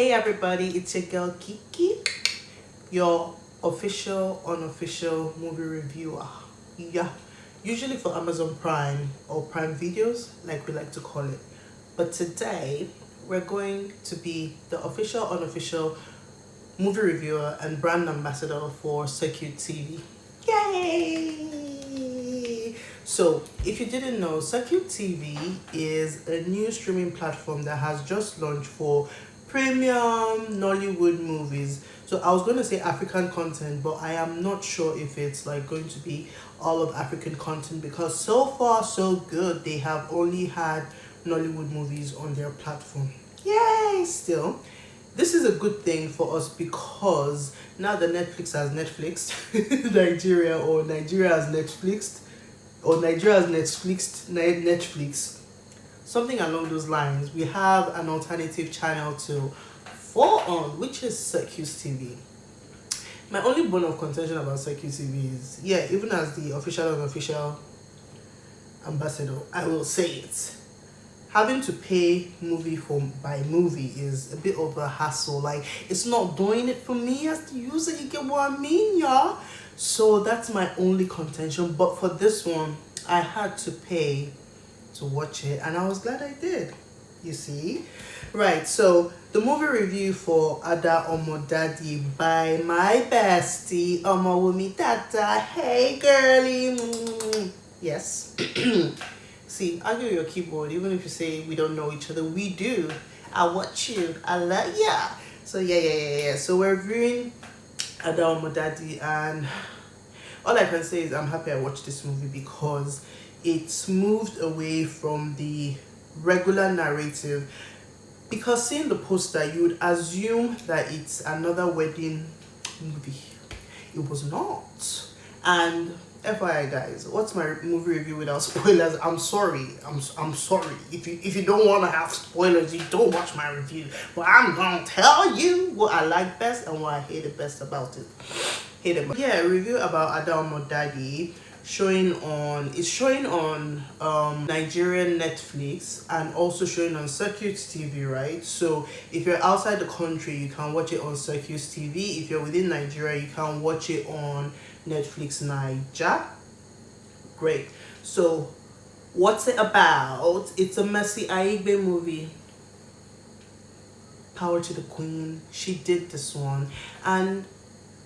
Hey everybody, it's your girl Kiki, your official, unofficial movie reviewer. Yeah, usually for Amazon Prime or Prime Videos, like we like to call it. But today, we're going to be the official, unofficial movie reviewer and brand ambassador for Circuit TV. Yay! So, if you didn't know, Circuit TV is a new streaming platform that has just launched for premium Nollywood movies. So I was going to say African content, but I am not sure if it's like going to be all of African content because so far so good. They have only had Nollywood movies on their platform. Yay! Still, this is a good thing for us because now that Netflix has Netflixed Nigeria, or Nigeria has Netflixed, or Nigeria has Netflix, something along those lines, we have an alternative channel to fall on, which is Circuit TV. My only bone of contention about Circuit TV is, yeah, even as the official and unofficial ambassador, I will say it. Having to pay movie by movie is a bit of a hassle. Like, it's not doing it for me as the user, you get what I mean, y'all? So that's my only contention. But for this one, I had to pay to watch it, and I was glad I did. You see? Right, so the movie review for Ada Omo Daddy by my bestie, Omo Wumi Tata. Hey, girly. Yes. See, argue your keyboard, even if you say we don't know each other, we do. I watch you. I love ya. So yeah. So we're reviewing Ada Omo Daddy, and all I can say is I'm happy I watched this movie because it's moved away from the regular narrative. Because seeing the poster, you would assume that it's another wedding movie. It was not. And FYI guys, what's my movie review without spoilers? I'm sorry. I'm sorry. If you don't want to have spoilers, you don't watch my review. But I'm gonna tell you what I like best and what I hate the best about it. Yeah, a review about Ada Omo Daddy showing on Nigerian Netflix and also showing on Circuit TV, right? So if you're outside the country, you can watch it on Circuit TV. If you're within Nigeria, you can watch it on Netflix Niger. Great. So what's it about? It's a Mercy Aigbe movie. Power to the Queen. She did this one, and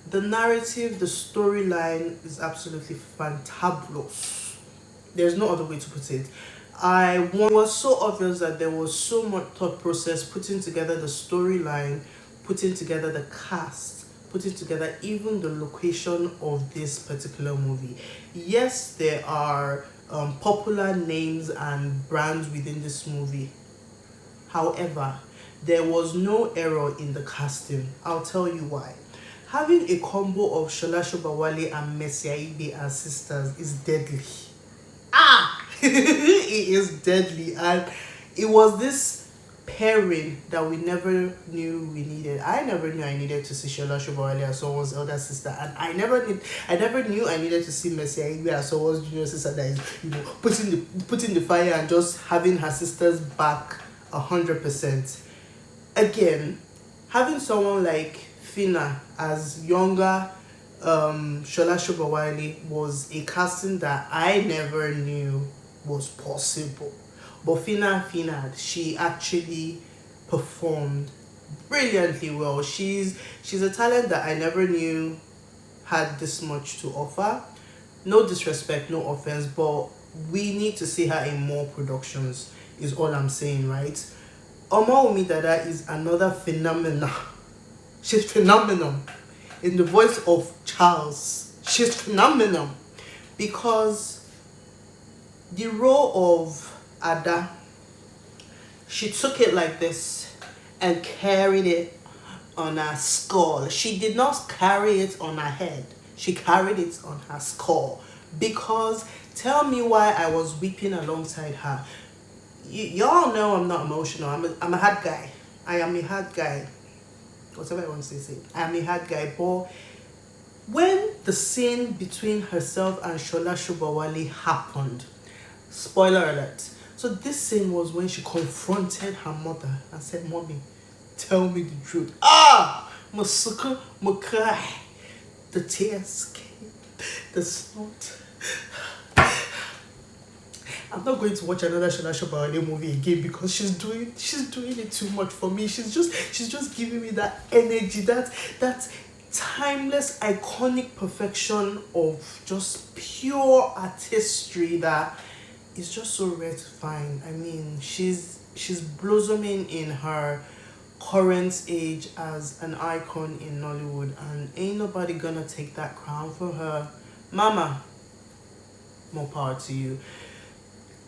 the narrative, the storyline is absolutely fantabulous. There's no other way to put it. It was so obvious that there was so much thought process putting together the storyline, putting together the cast, putting together even the location of this particular movie. Yes, there are popular names and brands within this movie. However, there was no error in the casting. I'll tell you why. Having a combo of Shola Shobawale and Mercy Aigbe as sisters is deadly. It is deadly, and it was this pairing that we never knew we needed. I never knew I needed to see Shola Shobawale as someone's elder sister, and I never knew I needed to see Mercy Aigbe as someone's junior sister that is, putting the fire and just having her sisters back 100%. Again, having someone like Fina as younger Shola Shobawale was a casting that I never knew was possible. But Fina, she actually performed brilliantly well. She's a talent that I never knew had this much to offer. No disrespect, no offense, but we need to see her in more productions is all I'm saying, right? Omo Wumi Dada is another phenomenon. She's phenomenal. In the voice of Charles, she's phenomenal because the role of Ada, she took it like this and carried it on her skull. She did not carry it on her head. She carried it on her skull. Because tell me why I was weeping alongside her. Y'all know I'm not emotional. I'm a hard guy. I am a hard guy. Whatever I want to say. I am a hard guy. But when the scene between herself and Shola Shobawale happened, spoiler alert. So this scene was when she confronted her mother and said, "Mommy, tell me the truth. Ah! Masuka, Mukai. The tears came. The snot. I'm not going to watch another Shola Shoba movie again because she's doing it too much for me. She's just giving me that energy, that timeless, iconic perfection of just pure artistry that is just so rare to find. I mean, she's blossoming in her current age as an icon in Nollywood, and ain't nobody gonna take that crown for her. Mama, more power to you.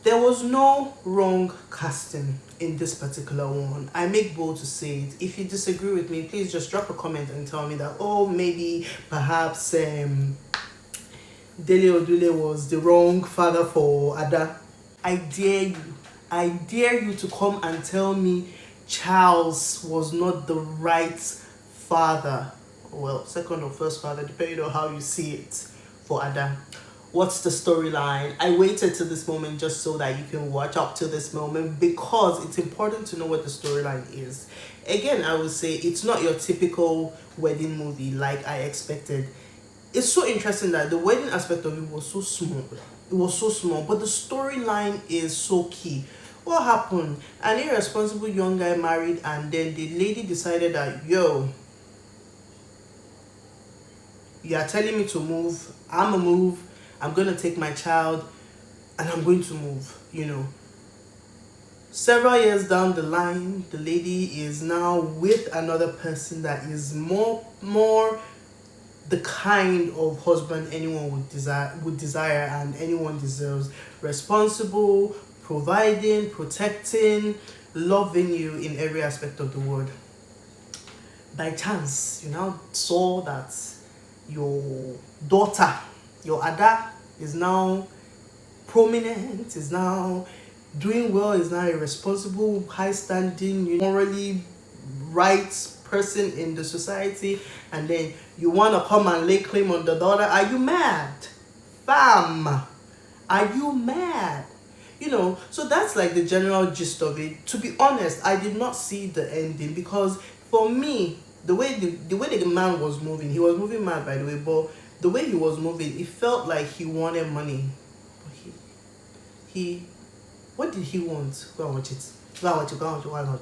There was no wrong casting in this particular one. I make bold to say it. If you disagree with me, please just drop a comment and tell me that, oh, maybe perhaps Dele Odule was the wrong father for Ada. I dare you to come and tell me Charles was not the right father. Well, second or first father, depending on how you see it, for Ada. What's the storyline? I waited to this moment just so that you can watch up to this moment because it's important to know what the storyline is. Again, I would say it's not your typical wedding movie like I expected. It's so interesting that the wedding aspect of it was so small. It was so small, but the storyline is so key. What happened? An irresponsible young guy married, and then the lady decided that, yo, you are telling me to move. I'm a move. I'm going to take my child and I'm going to move, you know. Several years down the line, the lady is now with another person that is more the kind of husband anyone would desire and anyone deserves. Responsible, providing, protecting, loving you in every aspect of the word. By chance, you now saw that your daughter, your Ada, is now prominent, is now doing well, is now a responsible, high-standing, morally right person in the society, and then you want to come and lay claim on the daughter. Are you mad? Fam, are you mad? You know, so that's like the general gist of it. To be honest, I did not see the ending because for me, the way the man was moving, he was moving mad, by the way, but the way he was moving, it felt like he wanted money. He what did he want? Go and watch it. Why not?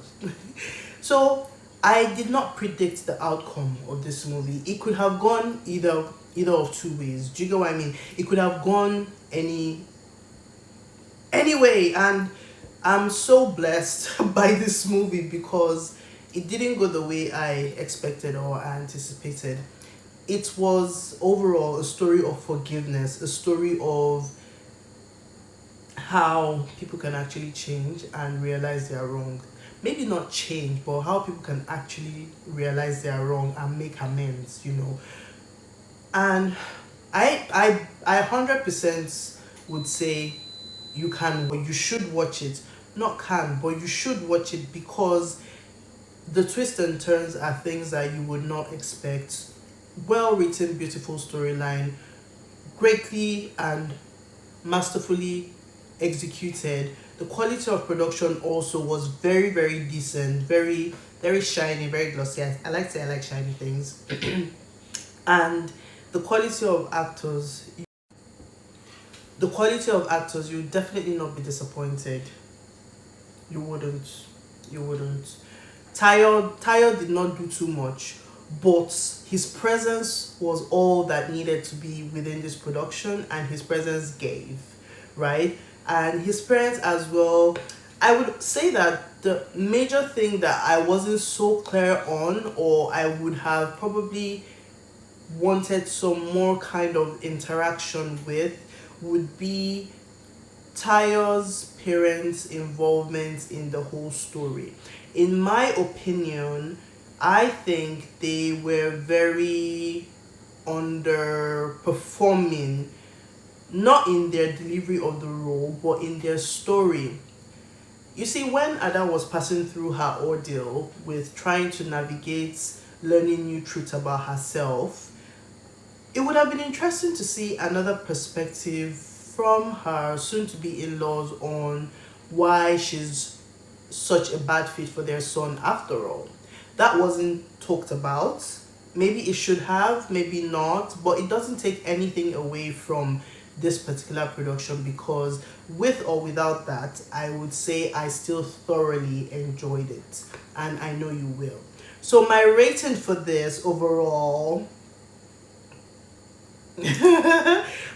So I did not predict the outcome of this movie. It could have gone either of two ways. Do you get what I mean? It could have gone any way, and I'm so blessed by this movie because it didn't go the way I expected or anticipated. It was overall a story of forgiveness, a story of how people can actually change and realize they are wrong. Maybe not change, but how people can actually realize they are wrong and make amends, you know. And I 100% would say you can, or you should watch it. Not can, but you should watch it because the twists and turns are things that you would not expect. Well written, beautiful storyline, greatly and masterfully executed. The quality of production also was very, very decent, very, very shiny, very glossy. I like to say I like shiny things. And the quality of actors, you definitely not be disappointed. You wouldn't. Tayo did not do too much, but his presence was all that needed to be within this production, and his presence gave, right? And his parents as well. I would say that the major thing that I wasn't so clear on, or I would have probably wanted some more kind of interaction with, would be Tayo's parents' involvement in the whole story. In my opinion, I think they were very underperforming, not in their delivery of the role, but in their story. You see, when Ada was passing through her ordeal with trying to navigate learning new truths about herself, it would have been interesting to see another perspective from her soon-to-be in-laws on why she's such a bad fit for their son after all. that wasn't talked about. Maybe it should have, maybe not, but it doesn't take anything away from this particular production, because with or without that, I would say I still thoroughly enjoyed it, and I know you will. So my rating for this overall,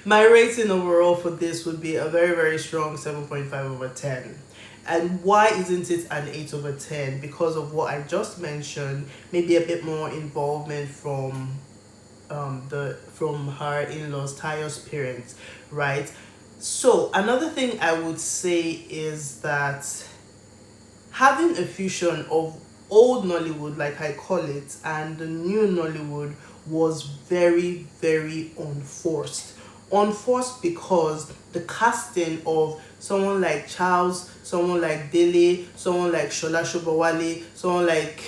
my rating overall for this would be a very, very strong 7.5/10. And why isn't it an 8/10? Because of what I just mentioned, maybe a bit more involvement from her in-laws, Tayo's parents, right? So another thing I would say is that having a fusion of old Nollywood, like I call it, and the new Nollywood was very, very unforced. Unforced because the casting of someone like Charles, someone like Dele, someone like Shola Shobawale, someone like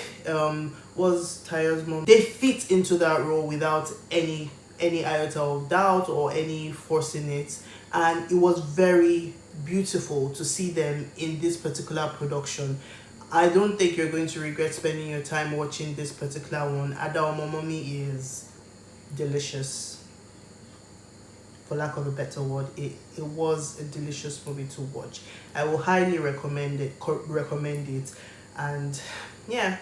was Tayo's mom, they fit into that role without any iota of doubt or any forcing it, and it was very beautiful to see them in this particular production. I don't think you're going to regret spending your time watching this particular one. Ada Omomomi is delicious. For lack of a better word, it was a delicious movie to watch. I will highly recommend it. And yeah,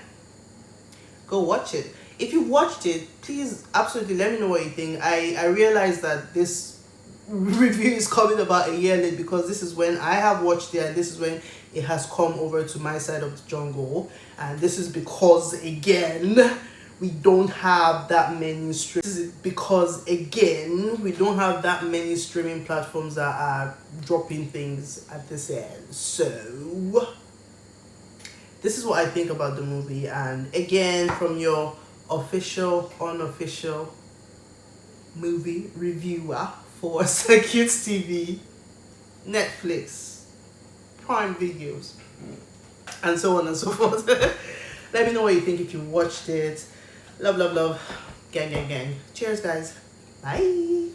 go watch it. If you watched it, please absolutely let me know what you think. I realize that this review is coming about a year late, because this is when I have watched it, and this is when it has come over to my side of the jungle, and this is because again we don't have that many streaming platforms that are dropping things at this end. So this is what I think about the movie, and again, from your official, unofficial movie reviewer for Circuit TV, Netflix, Prime Videos, and so on and so forth. Let me know what you think if you watched it. Love, love, love. Gang, gang, gang. Cheers, guys. Bye.